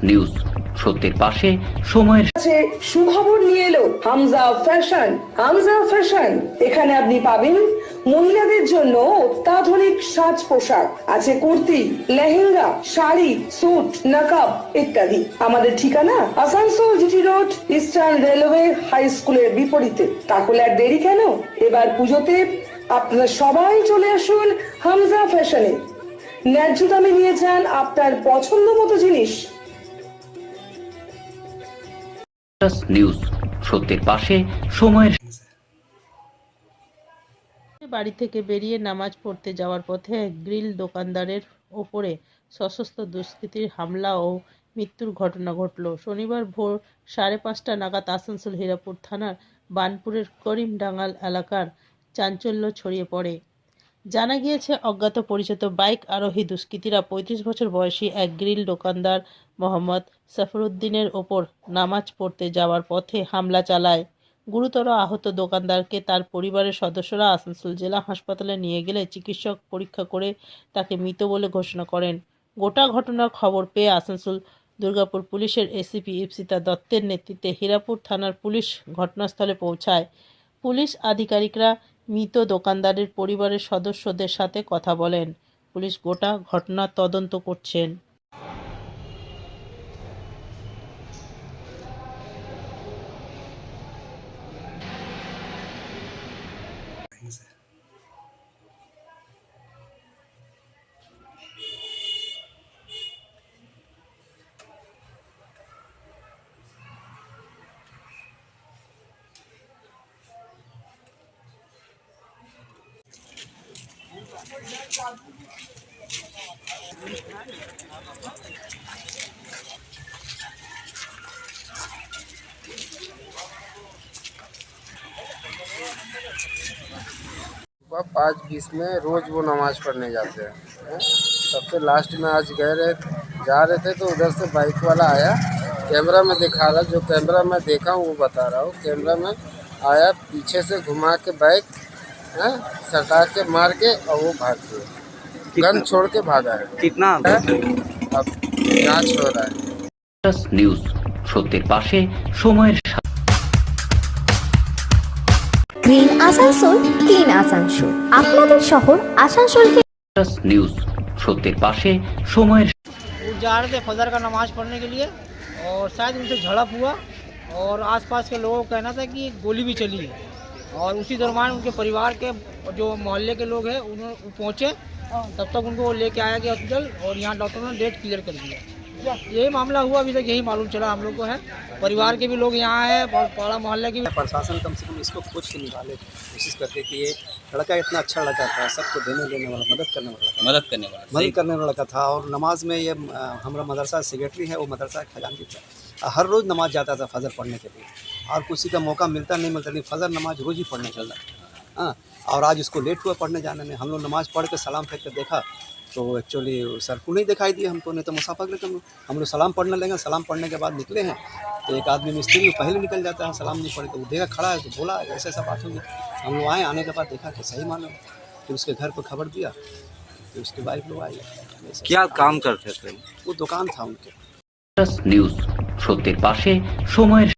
News সত্যের পাশে সময়ের কাছে সুখবর নিয়ে এলো হামজা ফ্যাশন। হামজা ফ্যাশন, এখানে আপনি পাবেন মহিলাদের জন্য অত্যাধুনিক সাজ পোশাক, আছে কুর্তি, লেহেঙ্গা, শাড়ি, স্যুট, নকাব ইত্যাদি। আমাদের ঠিকানা Asansol GT road, eastern railway high স্কুলের বিপরীতে। তাহলে আর দেরি কেন, এবার পুজোতে আপনারা সবাই চলে আসুন হামজা ফ্যাশনে। ন্যায্য দামে নিয়ে যান আপনার পছন্দ মতো জিনিস। নিউজ সত্যের পাশে সময়ের বাড়ি থেকে বেরিয়ে নামাজ পড়তে যাওয়ার পথে এক গ্রিল দোকানদারের ওপরে সশস্ত্র দুষ্কৃতীর হামলা ও মৃত্যুর ঘটনা ঘটল। শনিবার ভোর 5:30 নাগাদ আসানসোল হীরাপুর থানার বানপুরের করিমডাঙ্গাল এলাকার চাঞ্চল্য ছড়িয়ে পড়ে। জানা গিয়েছে, অজ্ঞাত পরিচিত বাইক আরোহী দুষ্কৃতীরা 35 বছর বয়সী এক গ্রিল দোকানদার মোহাম্মদ সাফরউদ্দিনের ওপর নামাজ পড়তে যাওয়ার পথে হামলা চালায়। গুরুতর আহত দোকানদারকে তার পরিবারের সদস্যরা আসানসোল জেলা হাসপাতালে নিয়ে গেলে চিকিৎসক পরীক্ষা করে তাকে মৃত বলে ঘোষণা করেন। গোটা ঘটনার খবর পেয়ে আসানসোল দুর্গাপুর পুলিশের এসিপি ইপ্সিতা দত্তের নেতৃত্বে হীরাপুর থানার পুলিশ ঘটনাস্থলে পৌঁছায়। পুলিশ আধিকারিকরা মৃত দোকানদারের পরিবারের সদস্যদের সাথে কথা বলেন। পুলিশ গোটা ঘটনার তদন্ত করছেন। सुबह 5:20 में रोज वो नमाज पढ़ने जाते हैं। सबसे लास्ट में आज जा रहे थे तो उधर से बाइक वाला आया, कैमरा में दिखा रहा, जो कैमरा में देखा हूँ वो बता रहा हूँ। कैमरा में आया, पीछे से घुमा के बाइक सटा के मार के और वो भाग गए, गन छोड़ के भागा है। कितना अब जांच हो रहा है। নিউজ সত্যের পাশে সময়ের গ্রিন আসানসোল, ক্লিন আসানসোল, আপনাদের শহর আসানসোলকে। নিউজ সত্যের পাশে সময়ের वो जा रहे थे फजर का नमाज़ पढ़ने के लिए और शायद उनसे झड़प हुआ और आसपास के लोगों का कहना था कि गोली भी चली है। और उसी दरम्यान उनके परिवार के जो मोहल्ले के लोग हैं उन्होंने पहुँचे, तब तक उनको लेके आया गया हॉस्पिटल और यहाँ डॉक्टरों ने डेट क्लियर कर दिया। यही मामला हुआ, अभी तक यही मालूम चला हम लोग को है। परिवार के भी लोग यहाँ हैं और पाड़ा मोहल्ले के भी। प्रशासन कम से कम इसको खोज के निकाले, कोशिश करके कि ये लड़का इतना अच्छा लड़का था, सबको देने लेने वाला, मदद करने वाला लड़का था। और नमाज में ये हमारा मदरसा सेक्रेटरी है, वो मदरसा खजानची था, हर रोज़ नमाज जाता था फजर पढ़ने के लिए। और किसी का मौका मिलता नहीं लेकिन फजर नमाज रोज़ ही पढ़ने चलता। हाँ, और आज इसको लेट हुआ पढ़ने जाने में। हम लोग नमाज़ पढ़ के सलाम फेंक कर देखा तो एक्चुअली सर को नहीं दिखाई दिया हमको, नहीं तो मुसाफा लेकर हम लोग सलाम पढ़ने लगे। सलाम पढ़ने के बाद निकले हैं तो एक आदमी मिस्त्री पहले निकल जाता है, सलाम नहीं पढ़े तो वो देखा खड़ा है तो बोला ऐसे ऐसा बात होगी। हम लोग आए, आने के बाद देखा कि सही मालूम, फिर उसके घर पर खबर दिया, फिर उसकी वाइफ लोग आई। क्या काम करते थे? वो दुकान था उनके। নিউজ সত্যের পাশে সময়ের